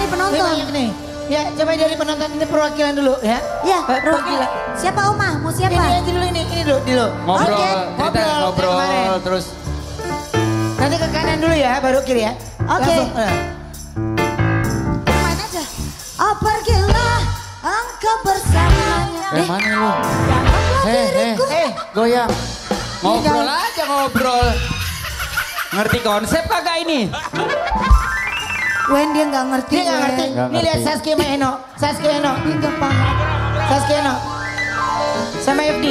nih penonton. Ini banyak nih. Ya, coba dari penonton ini perwakilan dulu ya. Ya, perwakilan. Siapa Oma? Mau siapa? Ini dulu ini dulu. Ngobrol, Oke. kita ngobrol terus. Nanti ke kanan dulu ya, baru kiri ya. Oke. Langsung. Main aja. Oh pergilah engkau bersamanya. Mana lu? Janganlah diriku. Goyang. Ngobrol aja ngobrol. Ngerti konsep kagak ini? Wen dia nggak ngerti. Dia nggak ngerti. Nggak Ini lihat ngerti. Saskia sama Eno. Saskia Eno. Nggak paham. Saskia Eno. Sama FD.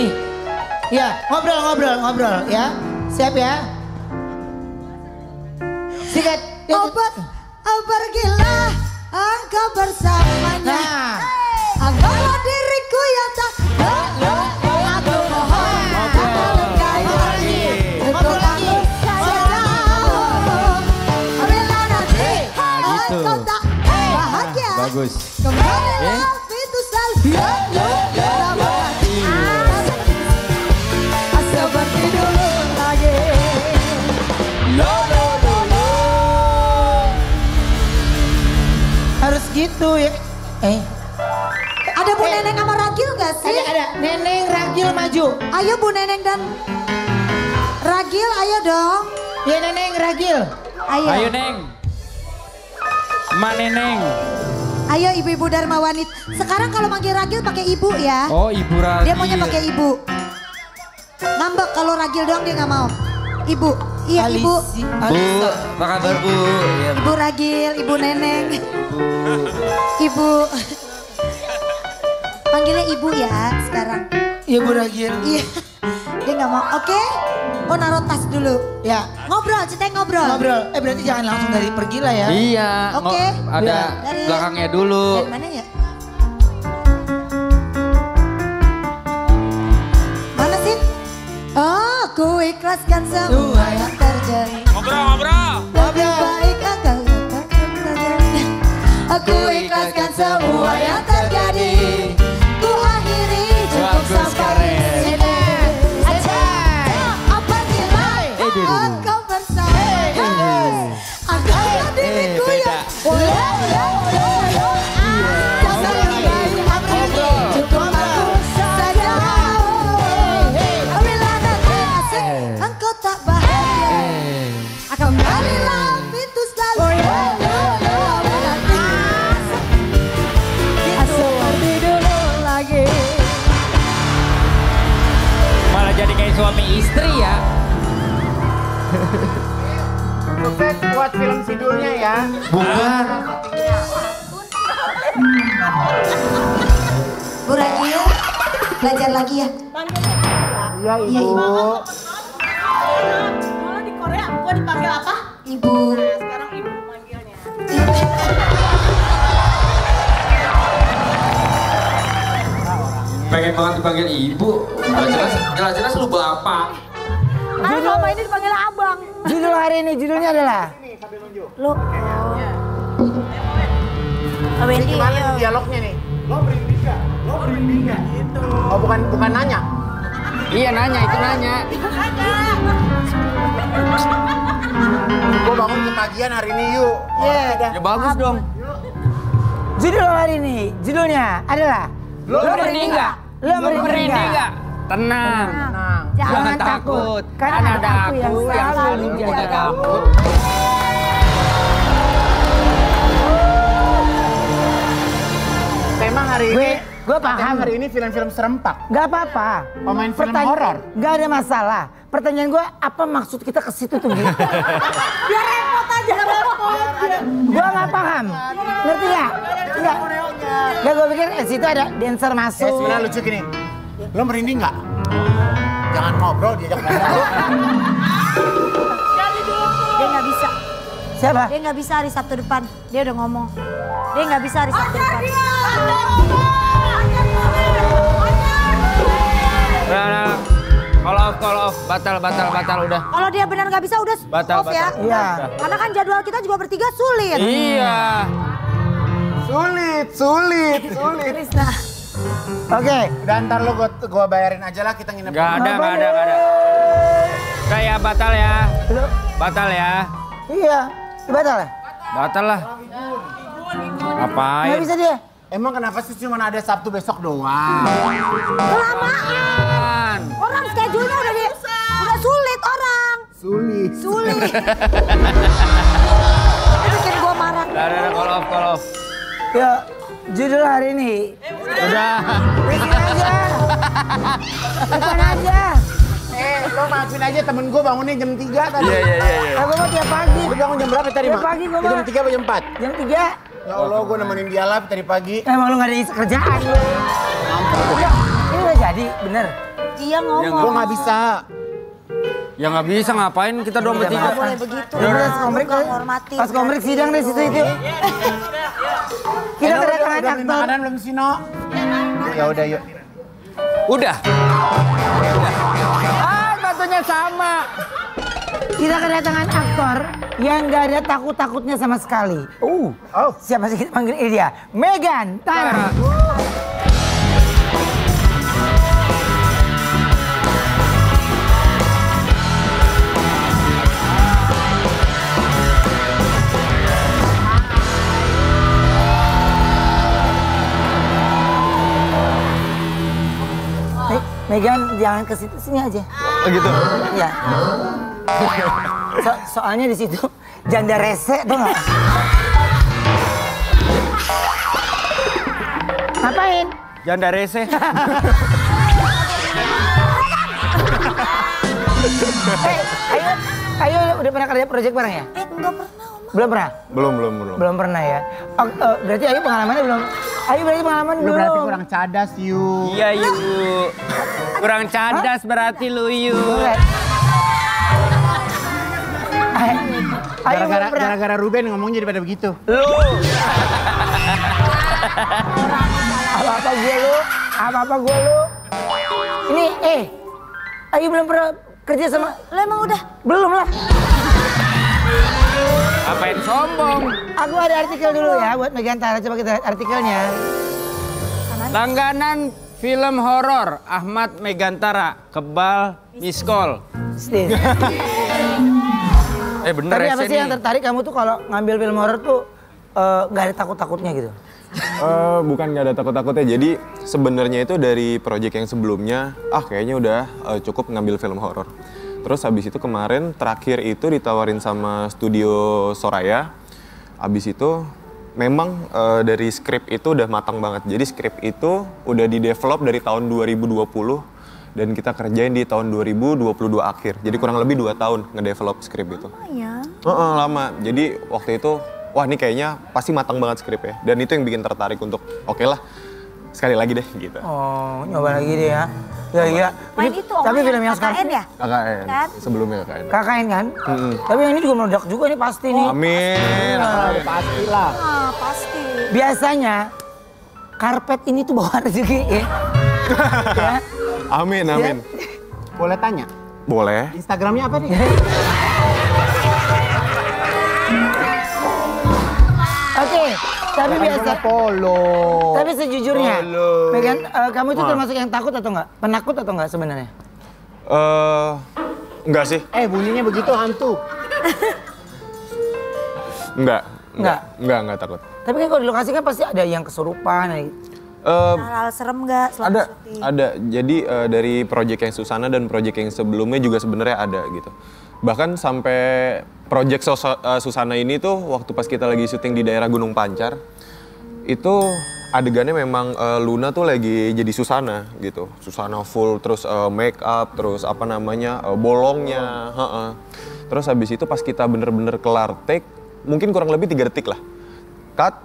Ya, ngobrol ya. Siap ya. Sikat. Oh pergilah engkau bersamanya. Nah. Engkaulah diriku yang tak aku mohon. Lukai hati untuk aku sejauh. Bila nanti engkau tak bahagia. Bagus. Kembalilah itu selalu dalam hati. Seperti dulu lagi. Harus gitu ya. Ada Bu Neneng sama Ragil nggak sih? Ada. Neneng Ragil maju. Ayo Bu Neneng dan Ragil, ayo dong. Ya Neneng Ragil. Ayo Neng. Ma Neneng. Ayo ibu-ibu Dharma Wanita. Sekarang kalau manggil Ragil pakai ibu ya. Oh Ibu Ragil. Dia maunya pakai ibu. Ngambek kalau Ragil doang dia nggak mau. Ibu. Iya ibu. Bu, apa kabar Bu? Ya, Ibu Ragil, ibu Neneng. Ibu. Panggilnya ibu ya sekarang. Iya Bu Ragil. Iya. Dia nggak mau. Oke. Oh naruh tas dulu. Ya. Ngobrol, kita ngobrol. Ngobrol. Berarti jangan langsung dari pergi lah ya. Iya. Oke. Ada Dari- belakangnya dulu. Dari mana ya? Mana sih? Oh, ku ikhlaskan semua yang terjadi. Ngobrol. Lebih baik akan terjadi. Aku ikhlaskan semua yang terjadi. Ku akhiri cukup Bagus, sampai keren. sini. Aja. Apabila engkau bersama. Angkatlah diriku yang jangan lukai hati. Cukup aku saja. Apabila nanti asik engkau tak bahagia. Kembalilah pintu selalu. Seperti dulu lagi. Malah jadi kayak suami istri ya. Sukses buat film sidulnya ya. Bukan. Bu Ragil, belajar lagi ya. Iya Iya ibu. ibu. Kalau di Korea, gua dipanggil apa? Ibu. Nah, sekarang ibu manggilnya. Pengen banget dipanggil ibu. Jelas-jelas lu bapak. Ah, selama ini dipanggil abang. Judul hari ini judulnya adalah Lu. Wendy, Gimana nih dialognya nih? Lo merinding gak? Lo merinding gak? Gitu. Oh bukan nanya? Iya nanya, itu nanya. Gue bangun ketagihan hari ini yuk. Iya. Ya bagus dong. judul hari ini. Judulnya adalah Lo merinding nggak? Lo merinding nggak? Tenang. Tenang. Jangan takut. Kan ada aku yang selalu menjaga kamu. Tema hari ini. Gue paham. Tema hari ini film-film serempak. Gak apa-apa. Pemain film horor. Gak ada masalah. Pertanyaan gue, apa maksud kita ke situ tuh? biar repot aja, repot. Gue gak paham. Ngerti gak? Enggak. Gak, gue pikir di situ ada dancer masuk. Sebenarnya lucu gini. Lo merinding nggak? Jangan ngobrol diajak ngobrol. Dia nggak bisa. Siapa? Dia nggak bisa hari Sabtu depan. Dia udah ngomong. Dia nggak bisa hari Sabtu depan. Nah, call off, batal udah. Kalau dia benar nggak bisa udah Batal, off ya. batal. Iya. Karena kan jadwal kita juga bertiga sulit. Iya. Sulit. Krisna. Oke. Udah ntar lo gua bayarin aja lah kita nginep. Gak ada. Udah ya, batal ya. Batal ya. Iya. Batal ya? Batal lah. Ngapain? Nggak bisa dia. Emang kenapa sih cuma ada Sabtu besok doang? Kelamaan. Orang schedule-nya udah sulit orang. Sulit. Itu bikin gua marah. Udah, call off. Ya, judul hari ini. Udah. Bikin aja. Bukan aja. Lo maafin aja temen gue bangunnya jam 3 tadi. Nah, gue mau tiap pagi. Lu bangun jam berapa tadi, Tiap Mak? pagi gua, Jam Mak. 3 apa jam 4? Jam 3. Ya Allah, gue nemenin dia lah tadi pagi. Emang lu gak ada kerjaan lu. Ya, ini udah jadi, bener. Iya ngomong. Gue gak bisa. Ya nggak bisa ngapain kita doang bertiga. Nggak boleh begitu. Pas komrik, menghormati. pas komrik sidang deh situ itu. Kita kedatangan Udah beli aktor. makanan belum sih, No? Ya udah, yuk. Udah. Batunya sama. Kita kedatangan aktor yang gak ada takut-takutnya sama sekali. Siapa sih kita panggil ini dia? Megan Tara. Megan jangan ke situ, sini aja. Oh gitu. Iya. Soalnya di situ janda rese tuh nggak? Ngapain? Janda rese. Ayo udah pernah kerja proyek bareng ya? Enggak pernah, Om. Belum pernah? Belum. Belum pernah ya? Berarti Ayu pengalamannya belum? Ayu berarti pengalaman Lu belum? berarti kurang cadas, yuk. Iya yuk. Kurang cadas berarti lu yuk. Ayu belum pernah. Gara-gara Ruben ngomong jadi pada begitu. Apa-apa gue lu. Ini, Ayu belum pernah kerja sama... Lo emang udah? Belum lah. Apain sombong? Aku ada artikel dulu ya buat Megan Tara. Coba kita lihat artikelnya. Langganan film horor Ahmad Megantara kebal miskol. Steve. Bener Tapi rese apa sih nih. yang tertarik kamu tuh kalau ngambil film horor tuh nggak ada takut-takutnya gitu? Bukan nggak ada takut-takutnya. Jadi sebenarnya itu dari proyek yang sebelumnya, kayaknya udah cukup ngambil film horor. Terus habis itu kemarin terakhir itu ditawarin sama studio Soraya. Habis itu memang dari skrip itu udah matang banget. Jadi skrip itu udah di-develop dari tahun 2020 dan kita kerjain di tahun 2022 akhir. Jadi kurang lebih 2 tahun ngedevelop skrip itu. Oh ya. Lama. Jadi waktu itu, wah ini kayaknya pasti matang banget skripnya. Dan itu yang bikin tertarik untuk, oke lah, sekali lagi deh gitu. Oh, nyoba lagi deh ya. Ya. Main itu Om. Tapi film yang KKN sekarang ya? KKN, Kan? sebelumnya KKN. KKN kan? Tapi yang ini juga meledak juga nih pasti nih. Amin. Pastilah. Ah, pasti. Biasanya karpet ini tuh bawa rezeki ya. Ya. Amin. Boleh tanya? Boleh. Instagramnya apa nih? Oke, tapi biasa. Follow. Tapi sejujurnya, Halo. Megan, kamu itu termasuk yang takut atau enggak? Penakut atau enggak sebenarnya? Enggak sih. Bunyinya begitu hantu. Enggak takut. Tapi kan kalau di lokasi kan pasti ada yang kesurupan. Hal-hal serem nggak selama syuting? Ada. Jadi dari proyek yang Susana dan proyek yang sebelumnya juga sebenarnya ada gitu. Bahkan sampai proyek Susana ini tuh waktu pas kita lagi syuting di daerah Gunung Pancar, itu adegannya memang Luna tuh lagi jadi Susana gitu. Susana full, terus make up, terus bolongnya. Terus habis itu pas kita bener-bener kelar take, mungkin kurang lebih 3 detik lah. Cut,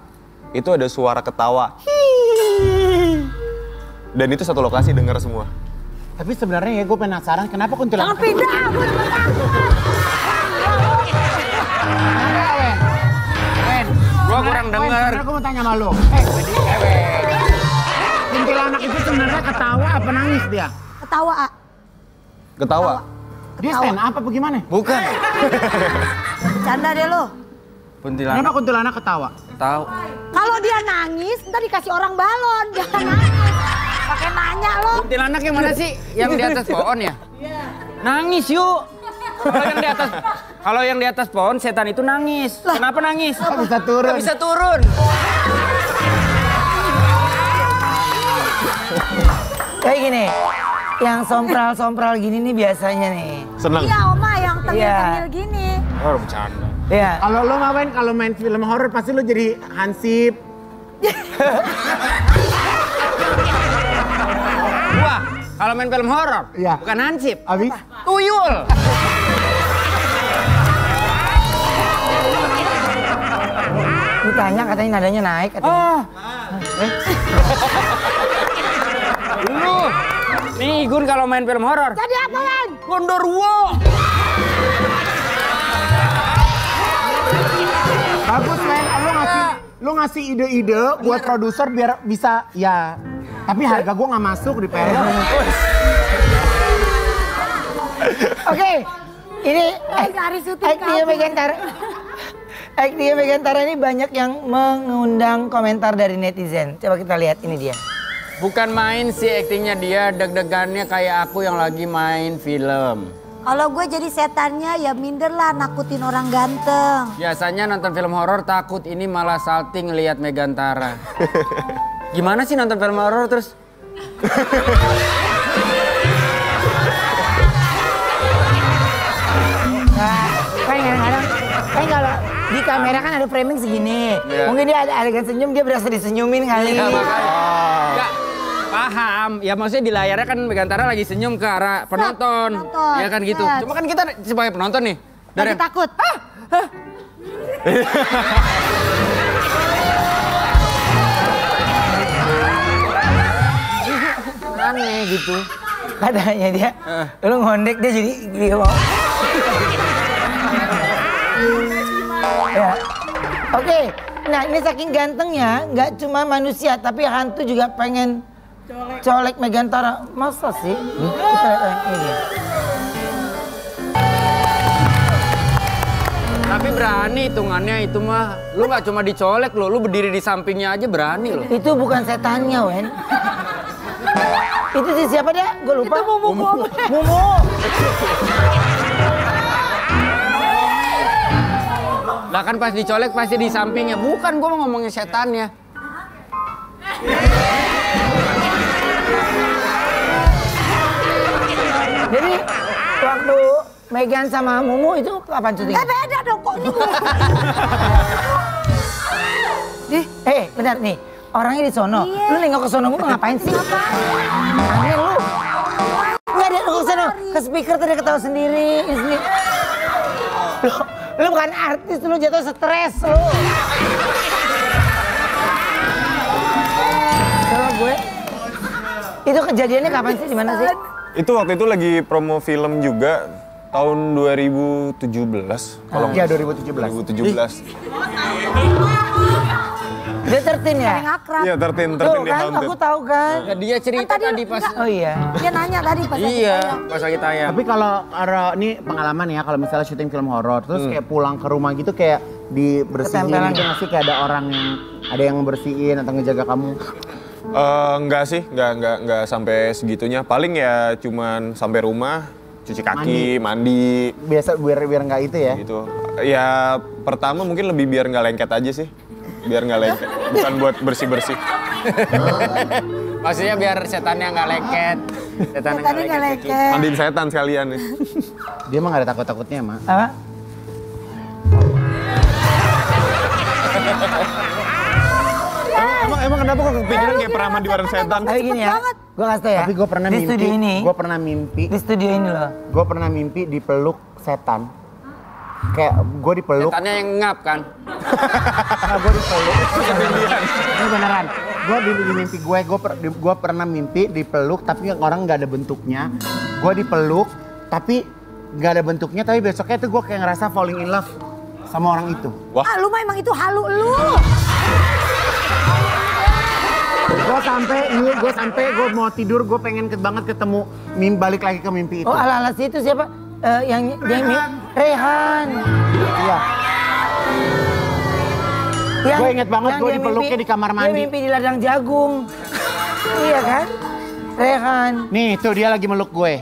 itu ada suara ketawa. Dan itu satu lokasi dengar semua. Tapi sebenarnya ya gue penasaran kenapa kuntilanak. Jangan pindah, gue juga takut. Gua kurang denger. Gue mau tanya sama lo. Kuntilanak itu sebenarnya ketawa apa nangis dia? Ketawa, A. Ketawa. Dia stand up apa gimana? Bukan. Bercanda deh lo. Kuntilanak. Kenapa kuntilanak ketawa? Tahu. Kalau dia nangis, ntar dikasih orang balon. Jangan nangis. Pakai nanya lo. Kuntilanak yang mana sih? Yang di atas pohon ya? Nangis yuk. Kalau yang di atas Kalau yang di atas pohon setan itu nangis. Kenapa nangis? Nggak bisa turun. Nggak bisa turun. Kayak gini, yang sompral-sompral gini nih biasanya nih. Seneng. Iya Oma yang tengil-tengil gini. Oh, bercanda. Iya. Kalau lo ngapain kalau main film horor pasti lo jadi hansip. Wah, kalau main film horor, Iya. bukan hansip, Abis? tuyul. Ditanya katanya nadanya naik. Katanya. Oh. Lu, nih Gun kalau main film horor. Jadi apa Wan? Gondorwo. Bagus Len, lo ngasih ide-ide buat produser biar bisa ya. Tapi harga gue nggak masuk di film. Oke, ini Hari syuting aktingnya Megantara. Aktingnya Megantara ini banyak yang mengundang komentar dari netizen. Coba kita lihat, ini dia. Bukan main sih aktingnya dia, deg-degannya kayak aku yang lagi main film. Kalau gue jadi setannya ya minder lah nakutin orang ganteng. Biasanya nonton film horor takut, ini malah salting lihat Megantara. Gimana sih nonton film horor terus? Nah, kan kadang-kadang, kan kalau di kamera kan ada framing segini. Iya. Mungkin dia ada adegan senyum, dia berasa disenyumin kali. Iya, makanya. Nggak, paham. Ya maksudnya di layarnya kan Megantara lagi senyum ke arah penonton. penonton. Ya kan gitu. Yes. Cuma kan kita sebagai penonton nih. Lagi takut. Aneh gitu. Katanya dia, lu ngondek dia jadi gitu. Ya. Oke, nah ini saking gantengnya, nggak cuma manusia, tapi hantu juga pengen colek Megantara. Masa sih? Kita lihat ini dia. Tapi berani hitungannya itu mah. Lu nggak cuma dicolek lo, lu berdiri di sampingnya aja berani lo. Itu bukan setannya, Wen. Itu si siapa dia? Gue lupa. Itu Mumu. Mumu. Lah kan pas dicolek pasti di sampingnya. Bukan, gua mau ngomongin setannya. Jadi waktu Megan sama Mumu itu apaan syuting? Beda dong kok ini Bentar nih. Orangnya di sono. Iya. Lu nengok ke sono Mumu ngapain sih? Aneh lu. Nggak dia nengok ke sono. Ke speaker tadi ketawa sendiri. Ini sendiri. Lu bukan artis, lu jatuh stres lu. Kalau gue, itu kejadiannya kapan sih, di mana sih? Itu waktu itu lagi promo film juga tahun 2017. Kalau Iya 2017. 2017. Dia 13 ya? Paling akrab. Iya, 13 Tuh di kan, Haunted. aku tahu kan. Ya, dia cerita Kan tadi tadi pas. Oh iya. Dia nanya tadi pas lagi Iya, tayang. pas lagi tayang. Tapi kalau ini pengalaman ya, kalau misalnya syuting film horor, terus kayak pulang ke rumah gitu kayak dibersihin Ketempelan. gitu nggak sih, kayak ada orang yang ada yang bersihin atau ngejaga kamu? Enggak sih, enggak sampai segitunya. Paling ya cuman sampai rumah, cuci kaki, mandi Biasa biar nggak itu ya? gitu. Ya pertama mungkin lebih biar nggak lengket aja sih. Biar nggak lengket, bukan buat bersih-bersih. Maksudnya biar setannya nggak lengket. Setannya nggak lengket. Mandiin setan sekalian nih. Dia emang gak ada takut-takutnya emang. Apa? Emang kenapa kok kepikiran kayak pernah mandi bareng setan? Tapi gini ya, gue kasih tau ya. Tapi gue pernah di mimpi, studio ini, di studio ini loh. gue pernah mimpi dipeluk setan. Kayak gue dipeluk. Setannya yang ngap kan. Nah, gue dipeluk. Ini beneran. Gue di mimpi gue pernah mimpi dipeluk tapi orang nggak ada bentuknya. Gue dipeluk tapi nggak ada bentuknya, tapi besoknya tuh gue kayak ngerasa falling in love sama orang itu. Wah. Ah lu mah emang itu halu lu. Gue sampai gue mau tidur, gue pengen banget ketemu balik lagi ke mimpi itu. Oh ala-ala situ siapa? Yang Rehan. Iya. Gue inget banget yang gue dia dipeluknya di kamar Dia mandi. mimpi di ladang jagung. Iya kan? Rehan. Nih tuh dia lagi meluk gue.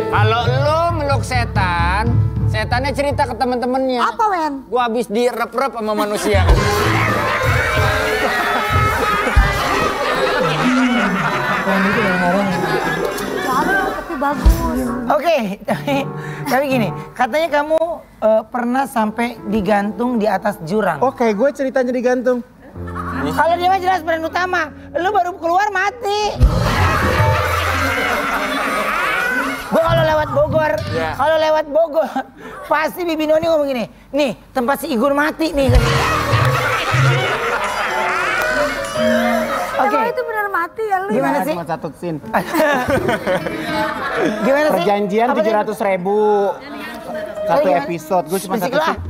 Kalau lu meluk setan, setannya cerita ke temen-temennya. Apa, Wen? Gua habis direp-rep sama manusia. Jauh, tapi bagus. Oke, tapi gini, katanya kamu pernah sampai digantung di atas jurang. Oke, gue ceritanya digantung. Kalau dia mah jelas peran utama, lu baru keluar mati. Gua kalau lewat Bogor, pasti Bibi Noni ngomong gini, nih tempat si Igun mati nih. Oke. Emang itu benar mati ya lu? Gimana Ya, sih? cuma satu scene. Gimana sih? Perjanjian 700.000. Satu gimana? episode, gue cuma satu Bisik lah. scene.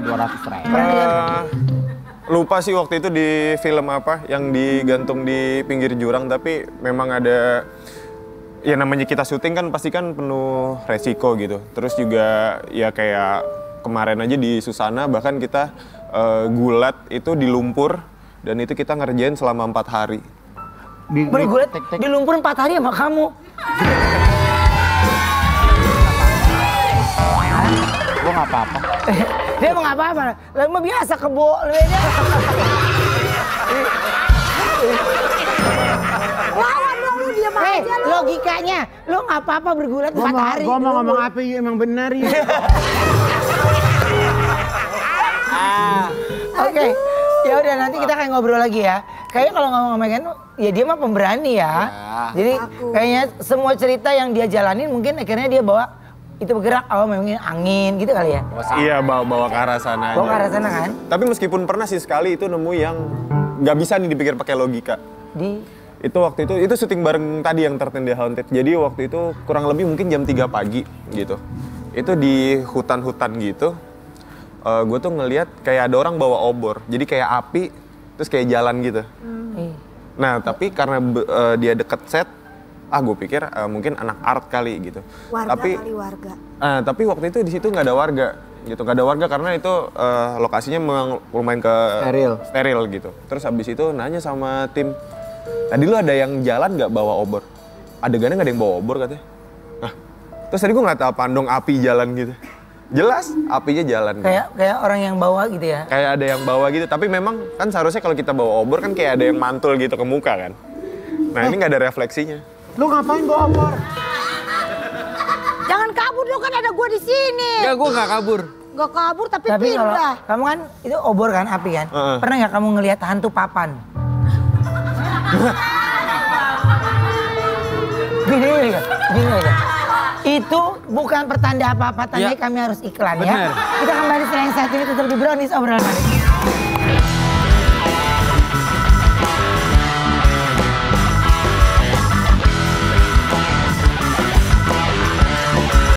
200.000. Lupa sih waktu itu di film apa yang digantung di pinggir jurang, tapi memang ada ya namanya kita syuting kan pasti kan penuh resiko gitu. Terus juga ya kayak kemarin aja di Susana bahkan kita gulat itu di lumpur dan itu kita ngerjain selama 4 hari. Bergulat di lumpur 4 hari sama kamu. Gue gak apa-apa. Dia mau nggak apa-apa, lu mah biasa kebo lu aja. Lawan dong lu, diam aja lu. Logikanya, lu nggak apa-apa bergulat 4 hari. Gue mau ngomong apa? apa ya emang benar ya. Oke, ya udah nanti kita akan ngobrol lagi ya. Kayaknya kalau ngomong sama Megan, ya dia mah pemberani ya. Jadi kayaknya semua cerita yang dia jalanin mungkin akhirnya dia bawa itu bergerak, memang angin gitu kali ya. Iya bawa ke arah sana aja. Bawa ke arah sana kan? Tapi meskipun pernah sih sekali itu nemu yang nggak bisa nih dipikir pakai logika. Itu waktu itu syuting bareng tadi yang 13 Day Haunted. Jadi waktu itu kurang lebih mungkin jam 3 pagi gitu. Itu di hutan-hutan gitu. Gue tuh ngelihat kayak ada orang bawa obor. Jadi kayak api terus kayak jalan gitu. Nah tapi karena dia deket set, gue pikir mungkin anak art kali gitu. Tapi waktu itu di situ nggak ada warga gitu, nggak ada warga karena itu lokasinya memang lumayan steril gitu. Terus habis itu nanya sama tim, tadi lu ada yang jalan nggak bawa obor? Adegannya nggak ada yang bawa obor katanya. Nah, terus tadi gue nggak tahu pandong api jalan gitu. Jelas apinya jalan. Kayak orang yang bawa gitu ya? Kayak ada yang bawa gitu, tapi memang kan seharusnya kalau kita bawa obor kan kayak ada yang mantul gitu ke muka kan. Nah ini nggak ada refleksinya. Lu ngapain bawa obor? Jangan kabur lu, kan ada gua di sini. Enggak, gua nggak kabur. Gak kabur tapi Tapi kalau pindah. kamu kan itu obor kan, api kan? Pernah nggak kamu ngelihat hantu papan? Gini aja. Itu bukan pertanda apa-apa, tandanya kami harus iklan ya. Kita kembali setelah yang satu ini tetap di Brownies obrolan.